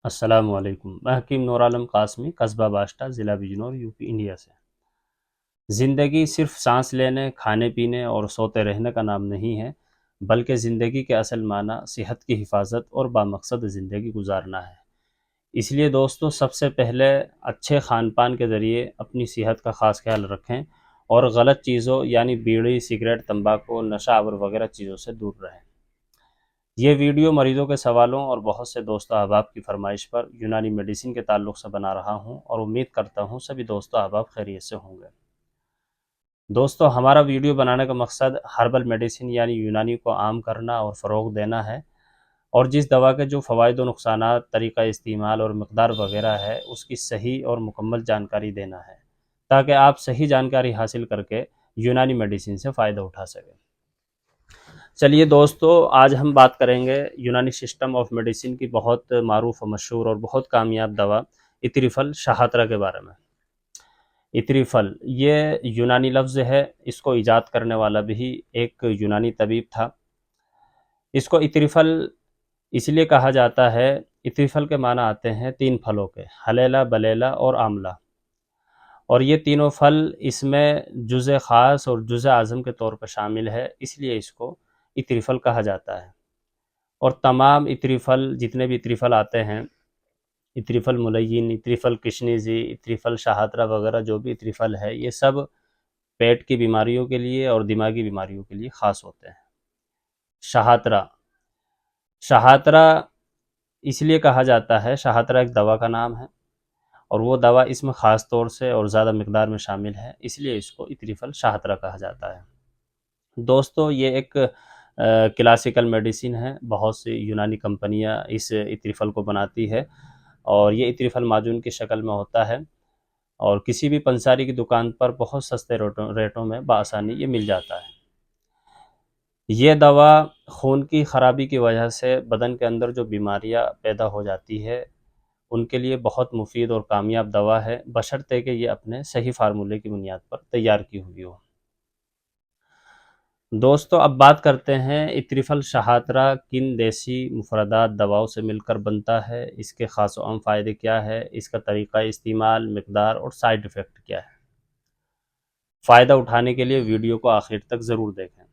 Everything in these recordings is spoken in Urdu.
السلام علیکم، میں حکیم نور عالم قاسمی، قصبہ باشٹہ، ضلع بجنور، یوپی، انڈیا سے۔ زندگی صرف سانس لینے، کھانے پینے اور سوتے رہنے کا نام نہیں ہے، بلکہ زندگی کے اصل معنی صحت کی حفاظت اور بامقصد زندگی گزارنا ہے۔ اس لیے دوستو، سب سے پہلے اچھے خان پان کے ذریعے اپنی صحت کا خاص خیال رکھیں اور غلط چیزوں یعنی بیڑی، سگریٹ، تمباکو، نشہ آور وغیرہ چیزوں سے دور رہیں۔ یہ ویڈیو مریضوں کے سوالوں اور بہت سے دوست احباب کی فرمائش پر یونانی میڈیسن کے تعلق سے بنا رہا ہوں، اور امید کرتا ہوں سبھی دوست احباب خیریت سے ہوں گے۔ دوستو، ہمارا ویڈیو بنانے کا مقصد ہربل میڈیسن یعنی یونانی کو عام کرنا اور فروغ دینا ہے، اور جس دوا کے جو فوائد و نقصانات، طریقہ استعمال اور مقدار وغیرہ ہے، اس کی صحیح اور مکمل جانکاری دینا ہے، تاکہ آپ صحیح جانکاری حاصل کر کے یونانی میڈیسن سے فائدہ اٹھا سکیں۔ چلیے دوستو، آج ہم بات کریں گے یونانی سسٹم آف میڈیسن کی بہت معروف و مشہور اور بہت کامیاب دوا اتری پھل شاہترہ کے بارے میں۔ اتری پھل یہ یونانی لفظ ہے، اس کو ایجاد کرنے والا بھی ایک یونانی طبیب تھا۔ اس کو اتری پھل اس لیے کہا جاتا ہے، اتری پھل کے معنی آتے ہیں تین پھلوں کے، ہلیلا، بلیلا اور آملہ، اور یہ تینوں پھل اس میں جز خاص اور جز اعظم کے طور پر شامل ہے، اس لیے اس کو اتری پھل کہا جاتا ہے۔ اور تمام اتری پھل، جتنے بھی اتری پھل آتے ہیں، اتری پھل ملین، اتری پھل کشنیزی، اتری پھل شاہترہ وغیرہ جو بھی اتری پھل ہے، یہ سب پیٹ کی بیماریوں کے لیے اور دماغی بیماریوں کے لیے خاص ہوتے ہیں۔ شاہترہ شاہترہ اس لیے کہا جاتا ہے، شاہترہ ایک دوا کا نام ہے، اور وہ دوا اس میں خاص طور سے اور زیادہ مقدار میں شامل ہے، اس لیے اس کو اتری پھل شاہترہ کہا جاتا ہے۔ دوستو، یہ ایک کلاسیکل میڈیسن ہے، بہت سی یونانی کمپنیاں اس اتری پھل کو بناتی ہے، اور یہ اتری پھل معجون کی شکل میں ہوتا ہے، اور کسی بھی پنساری کی دکان پر بہت سستے ریٹوں میں بآسانی یہ مل جاتا ہے۔ یہ دوا خون کی خرابی کی وجہ سے بدن کے اندر جو بیماریاں پیدا ہو جاتی ہے، ان کے لیے بہت مفید اور کامیاب دوا ہے، بشرطے کہ یہ اپنے صحیح فارمولے کی بنیاد پر تیار کی ہوئی ہو۔ دوستو، اب بات کرتے ہیں اتری پھل شاہترہ کن دیسی مفردات دواؤں سے مل کر بنتا ہے، اس کے خاص و عام فائدے کیا ہے، اس کا طریقہ استعمال، مقدار اور سائیڈ ایفیکٹ کیا ہے۔ فائدہ اٹھانے کے لیے ویڈیو کو آخر تک ضرور دیکھیں۔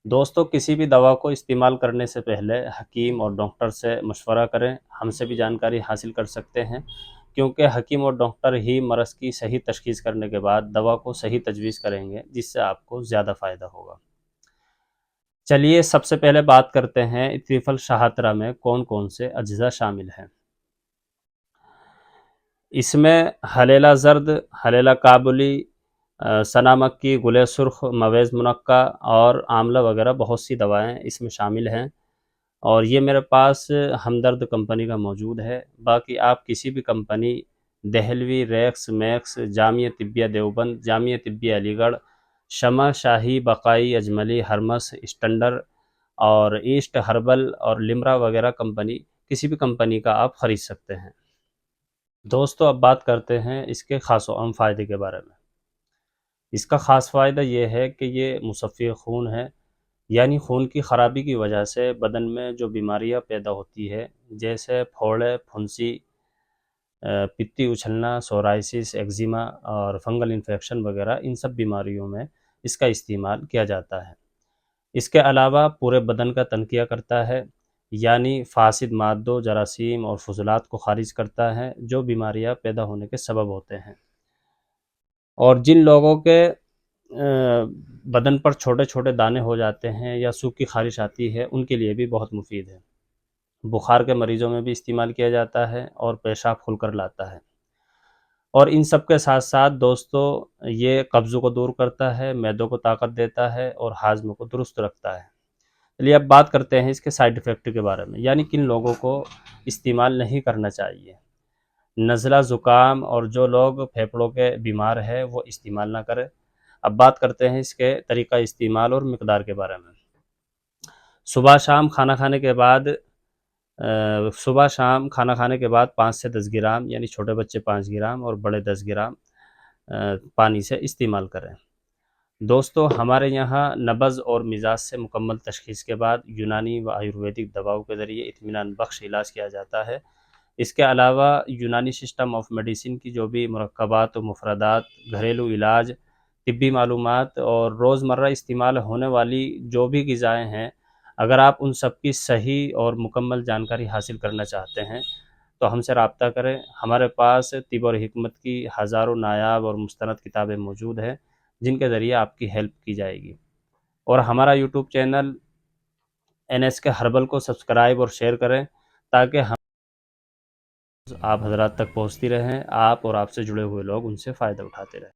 دوستو، کسی بھی دوا کو استعمال کرنے سے پہلے حکیم اور ڈاکٹر سے مشورہ کریں، ہم سے بھی جانکاری حاصل کر سکتے ہیں، کیونکہ حکیم اور ڈاکٹر ہی مرض کی صحیح تشخیص کرنے کے بعد دوا کو صحیح تجویز کریں گے، جس سے آپ کو زیادہ فائدہ ہوگا۔ چلیے سب سے پہلے بات کرتے ہیں اتری پھل شاہترہ میں کون کون سے اجزاء شامل ہیں۔ اس میں ہلیلا زرد، ہلیلا کابلی، سنا مکی، گلے سرخ، مویز منقع اور آملہ وغیرہ بہت سی دوائیں اس میں شامل ہیں، اور یہ میرے پاس ہمدرد کمپنی کا موجود ہے۔ باقی آپ کسی بھی کمپنی، دہلوی، ریکس، میکس، جامعہ طبیہ دیوبند، جامعہ طبیہ علی گڑھ، شمع، شاہی، بقائی، اجملی، ہرمس، اسٹنڈر اور ایسٹ ہربل اور لمرا وغیرہ کمپنی، کسی بھی کمپنی کا آپ خرید سکتے ہیں۔ دوستو، اب بات کرتے ہیں اس کے خاص و عام فائدے کے بارے میں۔ اس کا خاص فائدہ یہ ہے کہ یہ مصفی خون ہے، یعنی خون کی خرابی کی وجہ سے بدن میں جو بیماریاں پیدا ہوتی ہے، جیسے پھوڑے، پھنسی، پتی اچھلنا، سورائسس، ایگزیما اور فنگل انفیکشن وغیرہ، ان سب بیماریوں میں اس کا استعمال کیا جاتا ہے۔ اس کے علاوہ پورے بدن کا تنقیہ کرتا ہے، یعنی فاسد مادوں، جراثیم اور فضلات کو خارج کرتا ہے جو بیماریاں پیدا ہونے کے سبب ہوتے ہیں۔ اور جن لوگوں کے بدن پر چھوٹے چھوٹے دانے ہو جاتے ہیں یا سوکھی خارش آتی ہے، ان کے لیے بھی بہت مفید ہے۔ بخار کے مریضوں میں بھی استعمال کیا جاتا ہے اور پیشاب کھل کر لاتا ہے۔ اور ان سب کے ساتھ ساتھ دوستو، یہ قبض کو دور کرتا ہے، معدوں کو طاقت دیتا ہے اور ہاضمے کو درست رکھتا ہے۔ چلیے اب بات کرتے ہیں اس کے سائیڈ ایفیکٹ کے بارے میں، یعنی کن لوگوں کو استعمال نہیں کرنا چاہیے۔ نزلہ، زکام اور جو لوگ پھیپھڑوں کے بیمار ہیں وہ استعمال نہ کریں۔ اب بات کرتے ہیں اس کے طریقہ استعمال اور مقدار کے بارے میں۔ صبح شام کھانا کھانے کے بعد 5 سے 10 گرام، یعنی چھوٹے بچے 5 گرام اور بڑے 10 گرام پانی سے استعمال کریں۔ دوستو ہمارے یہاں نبض اور مزاج سے مکمل تشخیص کے بعد یونانی و آیورویدک دواؤں کے ذریعے اطمینان بخش علاج کیا جاتا ہے۔ اس کے علاوہ یونانی سسٹم آف میڈیسن کی جو بھی مرکبات و مفردات، گھریلو علاج، طبی معلومات اور روزمرہ استعمال ہونے والی جو بھی غذائیں ہیں، اگر آپ ان سب کی صحیح اور مکمل جانکاری حاصل کرنا چاہتے ہیں تو ہم سے رابطہ کریں۔ ہمارے پاس طب اور حکمت کی ہزاروں نایاب اور مستند کتابیں موجود ہیں جن کے ذریعے آپ کی ہیلپ کی جائے گی، اور ہمارا یوٹیوب چینل NSK ہربل کو سبسکرائب اور شیئر کریں تاکہ ہم آپ حضرات تک پہنچتی رہیں، آپ اور آپ سے جڑے ہوئے لوگ ان سے فائدہ اٹھاتے رہیں۔